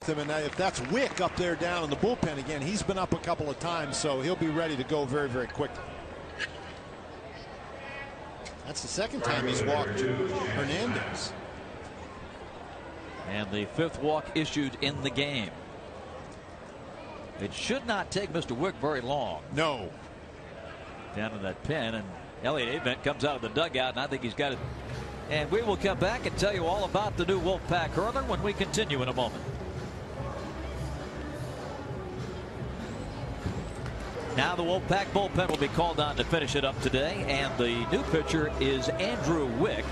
And if that's Wick up there down in the bullpen again, he's been up a couple of times, so he'll be ready to go very, very quickly. That's the second time he's walked Hernandez. And the 5th walk issued in the game. It should not take Mr. Wick very long. No. Down in that pen, and Elliott Avent comes out of the dugout, and I think he's got it. And we will come back and tell you all about the new Wolfpack hurler when we continue in a moment. Now the Wolfpack bullpen will be called on to finish it up today, and the new pitcher is Andrew Wick.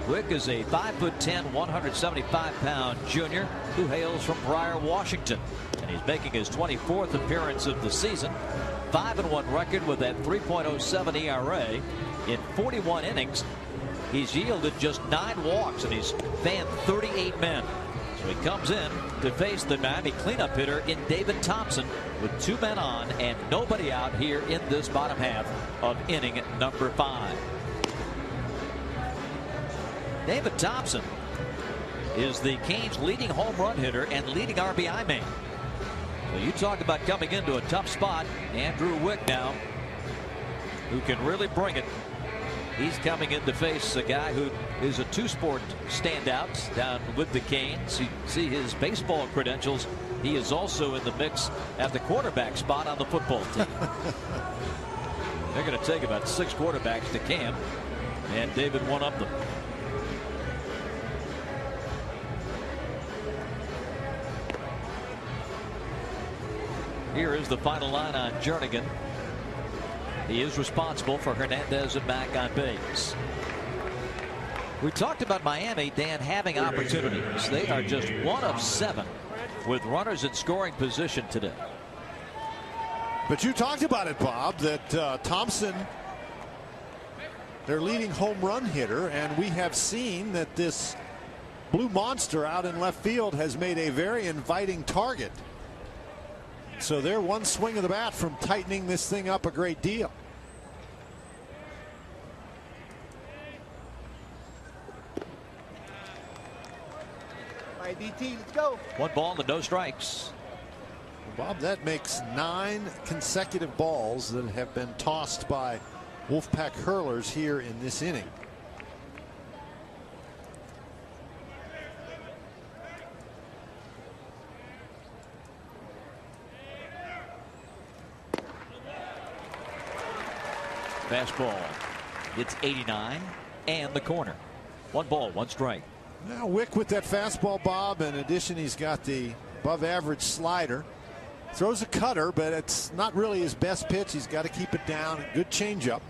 Wick is a 5'10", 175-pound junior who hails from Pryor, Washington, and he's making his 24th appearance of the season. 5-1 record with that 3.07 ERA in 41 innings. He's yielded just 9 walks, and he's fanned 38 men. So he comes in to face the Miami cleanup hitter in David Thompson with 2 men on and nobody out here in this bottom half of inning number 5. David Thompson is the Canes' leading home run hitter and leading RBI man. So you talk about coming into a tough spot. Andrew Wick now, who can really bring it. He's coming in to face a guy who is a 2-sport standout down with the Canes. You see his baseball credentials. He is also in the mix at the quarterback spot on the football team. They're going to take about 6 quarterbacks to camp, and David one of them. Here is the final line on Jernigan. He is responsible for Hernandez and Mack on base. We talked about Miami, Dan, having opportunities. They are just 1 of 7 with runners in scoring position today. But you talked about it, Bob, that Thompson, their leading home run hitter, and we have seen that this blue monster out in left field has made a very inviting target. So they're one swing of the bat from tightening this thing up a great deal. All right, DT, let's go. 1 ball and no strikes. Bob, that makes 9 consecutive balls that have been tossed by Wolfpack hurlers here in this inning. Fastball. It's 89 and the corner. 1 ball, 1 strike. Now Wick with that fastball, Bob. In addition, he's got the above average slider. Throws a cutter, but it's not really his best pitch. He's got to keep it down. Good changeup.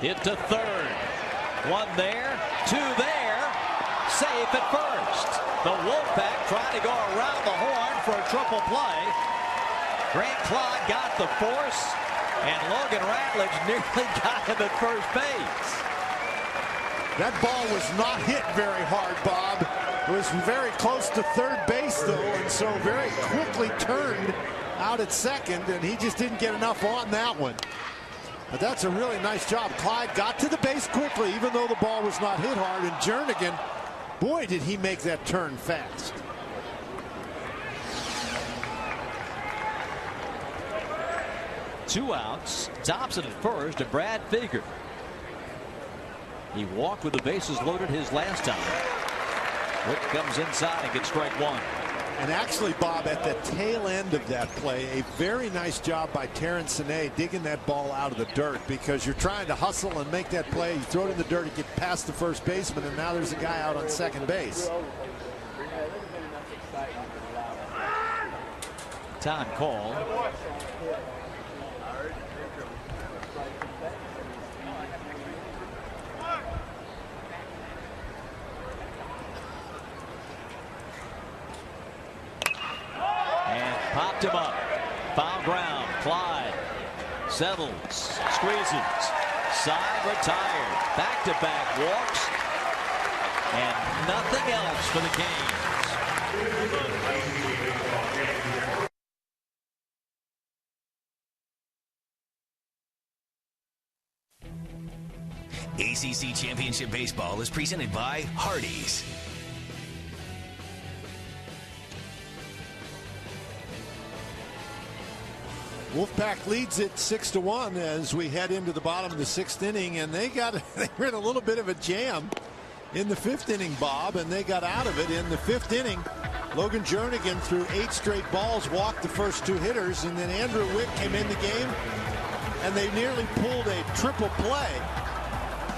Hit to third. 1 there, 2 there. Safe at first. The Wolfpack trying to go around the horn for a triple play. Grant Claude got the force, and Logan Ratledge nearly got him at first base. That ball was not hit very hard, Bob. It was very close to third base, though, and so very quickly turned out at second, and he just didn't get enough on that one. But that's a really nice job. Clyde got to the base quickly, even though the ball was not hit hard, and Jernigan, boy, did he make that turn fast. Two outs. Thompson at first and Brad Fager. He walked with the bases loaded his last time. Wick comes inside and gets strike 1. And actually, Bob, at the tail end of that play, a very nice job by Terrence Sine digging that ball out of the dirt, because you're trying to hustle and make that play. You throw it in the dirt, you get past the first baseman, and now there's a guy out on second base. Time call. Popped him up. Foul ground. Clyde settles, squeezes, side retired, back-to-back walks, and nothing else for the Canes. ACC Championship Baseball is presented by Hardee's. Wolfpack leads it 6-1 as we head into the bottom of the 6th inning, and they were in a little bit of a jam in the 5th inning, Bob, and they got out of it in the 5th inning. Logan Jernigan threw 8 straight balls, walked the first 2 hitters, and then Andrew Wick came in the game, and they nearly pulled a triple play.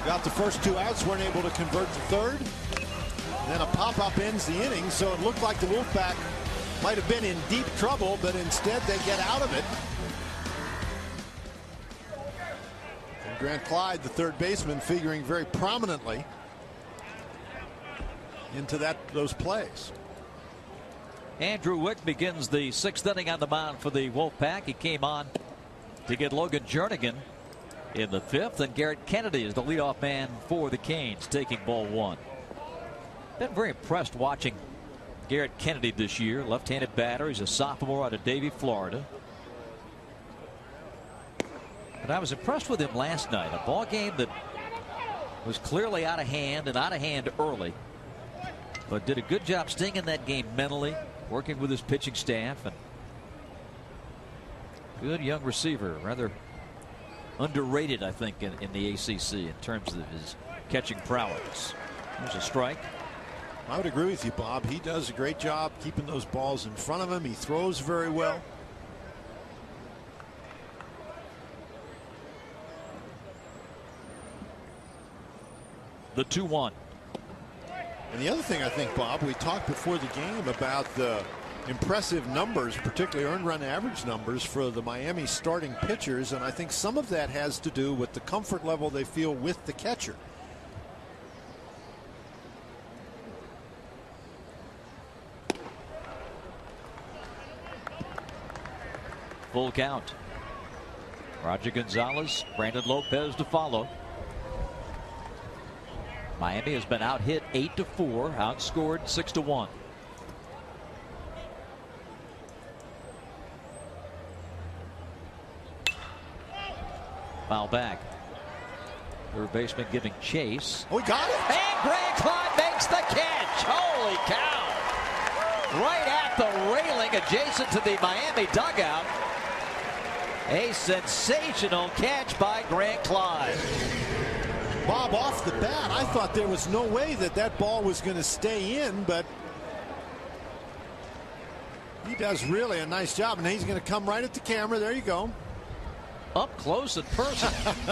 Got the first 2 outs, weren't able to convert the 3rd. Then a pop-up ends the inning, so it looked like the Wolfpack might have been in deep trouble, but instead they get out of it. Grant Clyde, the third baseman, figuring very prominently into those plays. Andrew Wick begins the 6th inning on the mound for the Wolfpack. He came on to get Logan Jernigan in the 5th, and Garrett Kennedy is the leadoff man for the Canes, taking ball 1. Been very impressed watching Garrett Kennedy this year. Left-handed batter. He's a sophomore out of Davie, Florida. But I was impressed with him last night. A ball game that was clearly out of hand and out of hand early, but did a good job staying in that game mentally, working with his pitching staff, and good young receiver, rather underrated, I think, in the ACC in terms of his catching prowess. There's a strike. I would agree with you, Bob. He does a great job keeping those balls in front of him. He throws very well. The 2-1. And the other thing, I think, Bob, we talked before the game about the impressive numbers, particularly earned run average numbers for the Miami starting pitchers, and I think some of that has to do with the comfort level they feel with the catcher. Full count. Roger Gonzalez, Brandon Lopez to follow. Miami has been out hit 8-4, outscored 6-1. Foul back. Third baseman giving chase. Oh, he got it. And Grant Clyde makes the catch. Holy cow. Right at the railing adjacent to the Miami dugout. A sensational catch by Grant Clyde. Bob, off the bat, I thought there was no way that ball was going to stay in, but he does really a nice job, and he's going to come right at the camera. There you go. Up close and personal.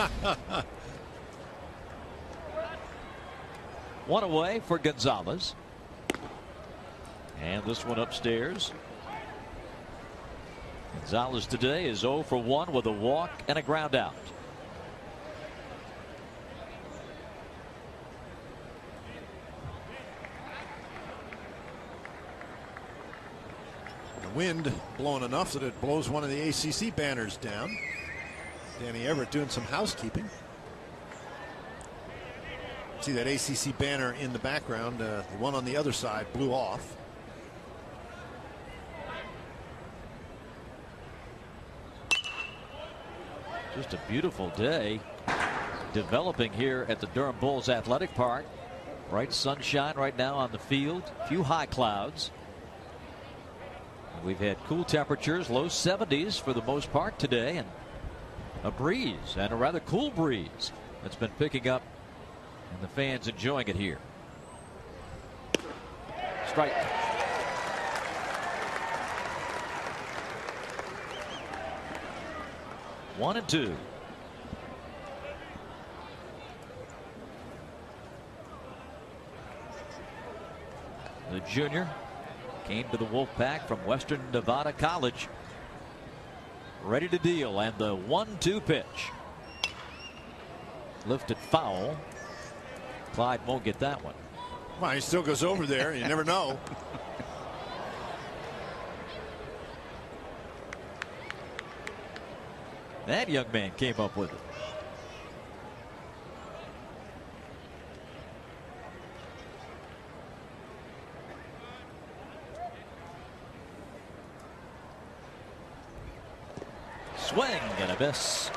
One away for Gonzalez. And this one upstairs. Gonzalez today is 0 for 1 with a walk and a ground out. The wind blowing enough that it blows one of the ACC banners down. Danny Everett doing some housekeeping. See that ACC banner in the background. The one on the other side blew off. Just a beautiful day developing here at the Durham Bulls Athletic Park. Bright sunshine right now on the field. A few high clouds. We've had cool temperatures, low 70s for the most part today, and a breeze, and a rather cool breeze that's been picking up, and the fans enjoying it here. Strike. One and two. The junior came to the Wolfpack from Western Nevada College. Ready to deal, and the 1-2 pitch. Lifted foul. Clyde won't get that one. Well, he still goes over there. You never know. That young man came up with it. Swing and a miss.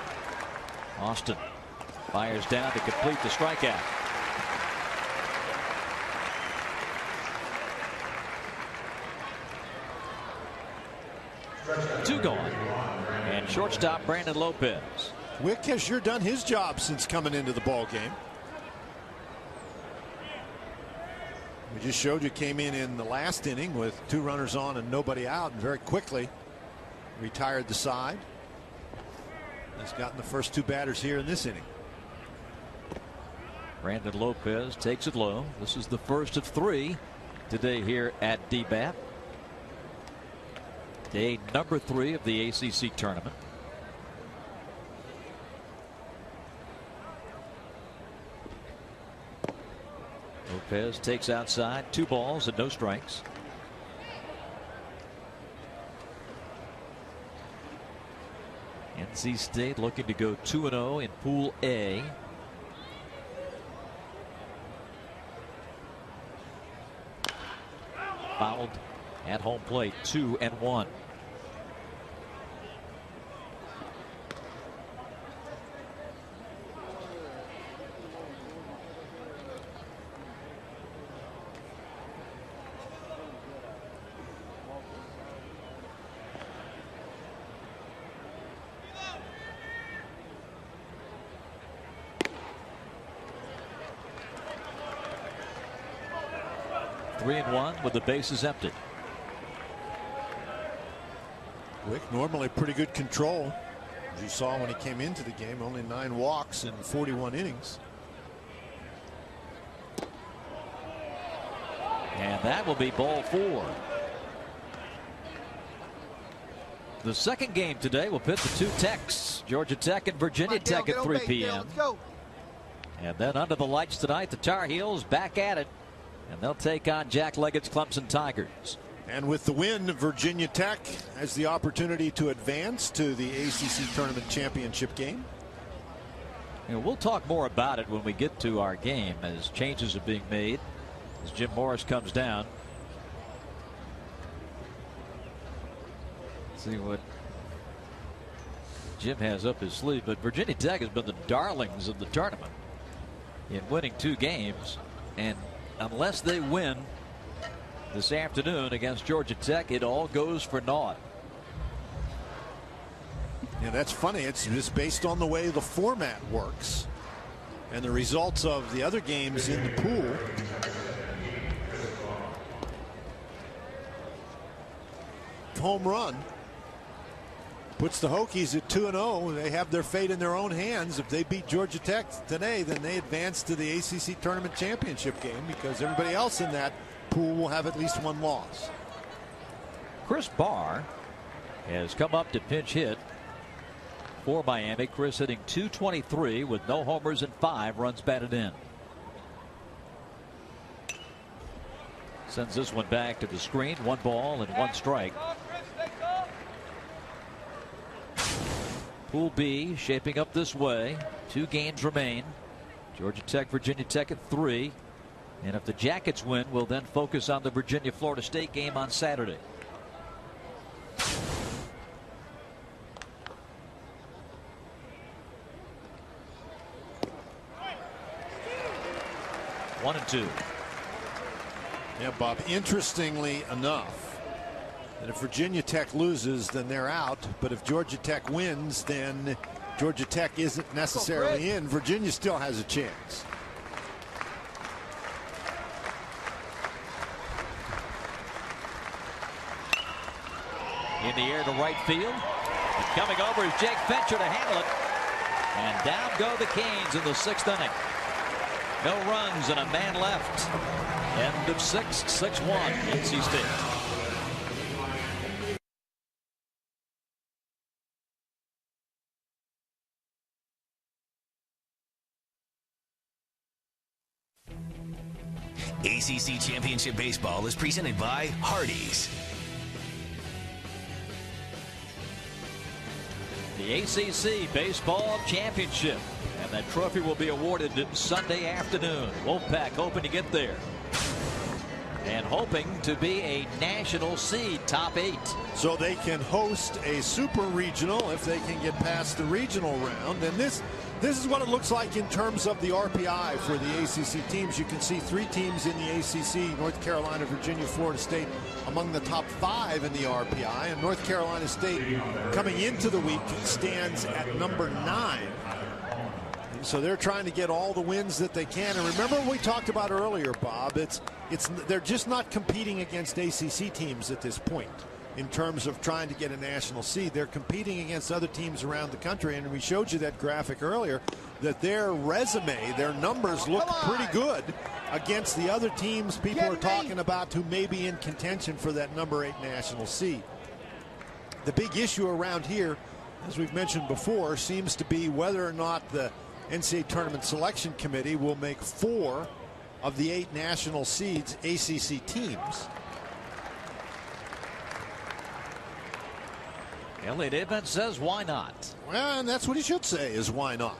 Austin Fires down to complete the strikeout. Two gone. And shortstop Brandon Lopez. Wick has sure done his job since coming into the ball game. We just showed you came in the last inning with 2 runners on and nobody out, and very quickly retired the side. Has gotten the first 2 batters here in this inning. Brandon Lopez takes it low. This is the first of 3 today here at DBAT. Day number 3 of the ACC tournament. Lopez takes outside, 2 balls and no strikes. NC State looking to go 2-0 in Pool A. Fouled at home plate, 2-1. With the bases empty. Wick normally pretty good control, as you saw when he came into the game. Only 9 walks in 41 innings. And that will be ball 4. The second game today will pit the 2 Techs, Georgia Tech and Virginia Tech at 3 p.m. And then under the lights tonight, the Tar Heels back at it. And they'll take on Jack Leggett's Clemson Tigers. And with the win, Virginia Tech has the opportunity to advance to the ACC Tournament Championship game. And we'll talk more about it when we get to our game as changes are being made as Jim Morris comes down. Let's see what Jim has up his sleeve. But Virginia Tech has been the darlings of the tournament in winning 2 games. And unless they win this afternoon against Georgia Tech, it all goes for naught. Yeah, that's funny. It's just based on the way the format works and the results of the other games in the pool. Home run puts the Hokies at 2-0. They have their fate in their own hands. If they beat Georgia Tech today, then they advance to the ACC Tournament Championship game, because everybody else in that pool will have at least 1 loss. Chris Barr has come up to pinch hit for Miami. Chris hitting .223 with no homers and 5 runs batted in. Sends this one back to the screen. 1 ball and 1 strike. Pool B shaping up this way. 2 games remain. Georgia Tech, Virginia Tech at 3. And if the Jackets win, we'll then focus on the Virginia-Florida State game on Saturday. One and 2. Yeah, Bob, interestingly enough, and if Virginia Tech loses, then they're out. But if Georgia Tech wins, then Georgia Tech isn't necessarily in. Virginia still has a chance. In the air to right field. And coming over is Jake Fincher to handle it. And down go the Canes in the 6th inning. No runs and a man left. End of 6, 6-1, NC State. ACC Championship Baseball is presented by Hardee's. The ACC Baseball Championship. And that trophy will be awarded Sunday afternoon. Wolfpack hoping to get there. And hoping to be a national seed, top 8. So they can host a super regional if they can get past the regional round. And this This is what it looks like in terms of the RPI for the ACC teams. You can see 3 teams in the ACC, North Carolina, Virginia, Florida State, among the top 5 in the RPI. And North Carolina State, coming into the week, stands at number 9. So they're trying to get all the wins that they can. And remember what we talked about earlier, Bob, they're just not competing against ACC teams at this point in terms of trying to get a national seed. They're competing against other teams around the country, and we showed you that graphic earlier, that their resume, their numbers look pretty good against the other teams people are talking about who may be in contention for that number 8 national seed. The big issue around here, as we've mentioned before, seems to be whether or not the NCAA Tournament Selection Committee will make 4 of the 8 national seeds ACC teams. Elliott Avent says, why not? Well, and that's what he should say, is why not?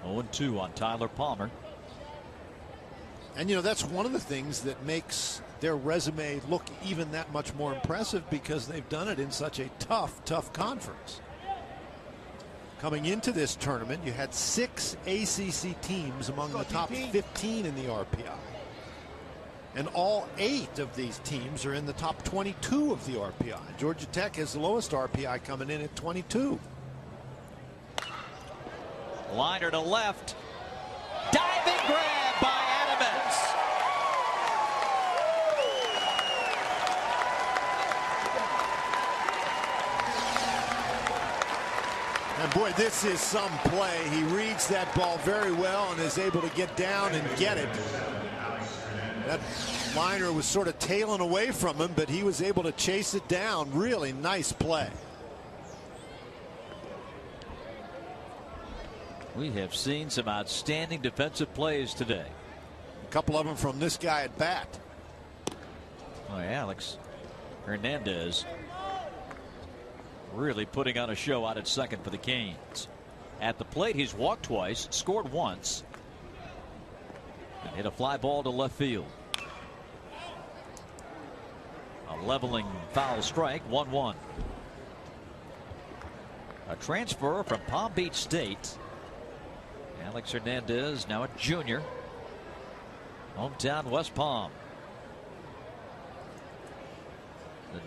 0-2 on Tyler Palmer. And, you know, that's one of the things that makes their resume look even that much more impressive, because they've done it in such a tough conference. Coming into this tournament, you had 6 ACC teams among the top 15 in the RPI. And all 8 of these teams are in the top 22 of the RPI. Georgia Tech has the lowest RPI, coming in at 22. Liner to left. Diving grab by Adams. And boy, this is some play. He reads that ball very well and is able to get down and get it. That liner was sort of tailing away from him, but he was able to chase it down. Really nice play. We have seen some outstanding defensive plays today. A couple of them from this guy at bat. Oh, Alex Hernandez really putting on a show out at second for the Canes. At the plate, he's walked twice, scored once, and hit a fly ball to left field. A leveling foul strike, 1-1. A transfer from Palm Beach State. Alex Hernandez, now a junior. Hometown West Palm.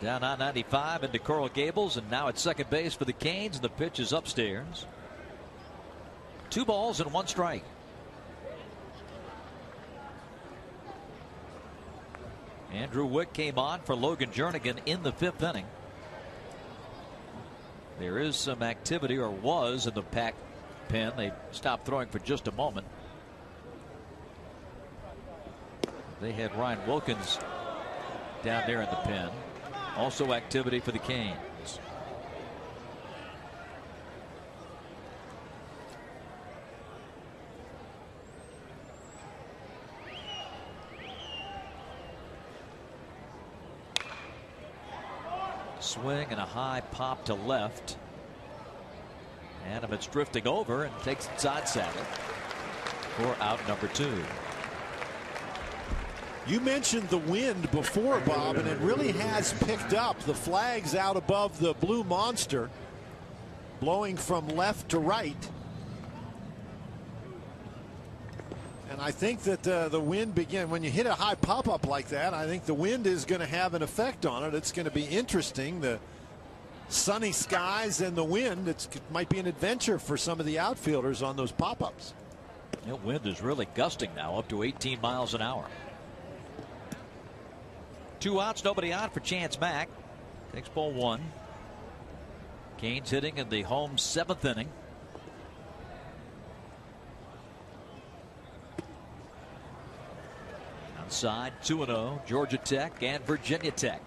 Down I-95 into Coral Gables, and now at second base for the Canes, and the pitch is upstairs. 2 balls and 1 strike. Andrew Wick came on for Logan Jernigan in the 5th inning. There is some activity, or was, in the Pac pen. They stopped throwing for just a moment. They had Ryan Wilkins down there in the pen. Also activity for the Canes. Swing and a high pop to left. Adams drifting over and takes it side saddle for out number 2. You mentioned the wind before, Bob, and it really has picked up. The flag's out above the Blue Monster, blowing from left to right. And I think that the wind when you hit a high pop-up like that, I think the wind is going to have an effect on it. It's going to be interesting. The sunny skies and the wind, it might be an adventure for some of the outfielders on those pop-ups. The wind is really gusting now, up to 18 miles an hour. 2 outs, nobody out for Chance Mack. Takes ball 1. Canes hitting in the home 7th inning. Outside 2-0, Georgia Tech and Virginia Tech.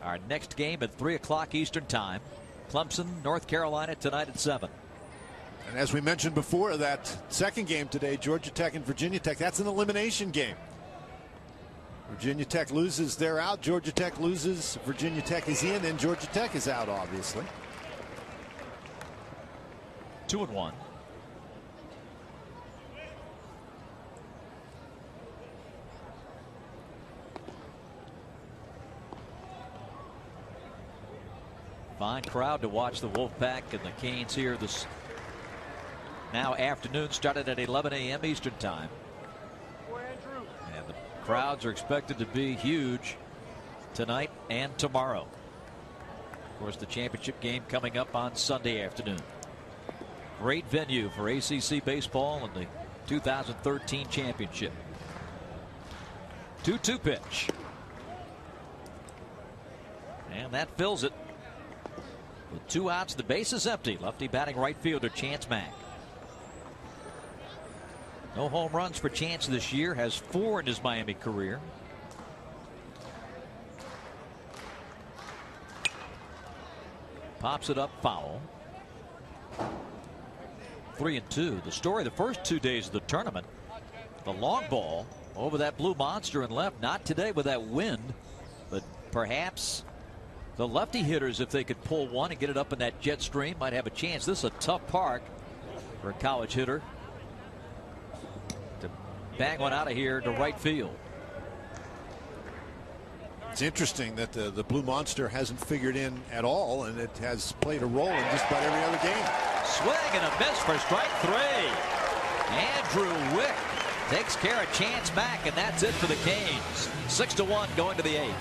Our next game at 3 o'clock Eastern Time. Clemson, North Carolina tonight at 7. And as we mentioned before, that second game today, Georgia Tech and Virginia Tech, that's an elimination game. Virginia Tech loses, they're out. Georgia Tech loses, Virginia Tech is in, and Georgia Tech is out, obviously. 2-1. Fine crowd to watch the Wolfpack and the Canes here this now afternoon. Started at 11 a.m. Eastern time. And the crowds are expected to be huge tonight and tomorrow. Of course, the championship game coming up on Sunday afternoon. Great venue for ACC baseball and the 2013 championship. 2-2 pitch. And that fills it. With 2 outs, the base is empty. Lefty batting right fielder Chance Mack. No home runs for Chance this year. Has 4 in his Miami career. Pops it up foul. 3-2. The story the first 2 days of the tournament. The long ball over that blue monster and left. Not today with that wind, but perhaps the lefty hitters, if they could pull one and get it up in that jet stream, might have a chance. This is a tough park for a college hitter to bang one out of here to right field. It's interesting that the Blue Monster hasn't figured in at all, and it has played a role in just about every other game. Swing and a miss for strike 3. Andrew Wick takes care of Chance Mack, and that's it for the Canes. 6-1 going to the 8th.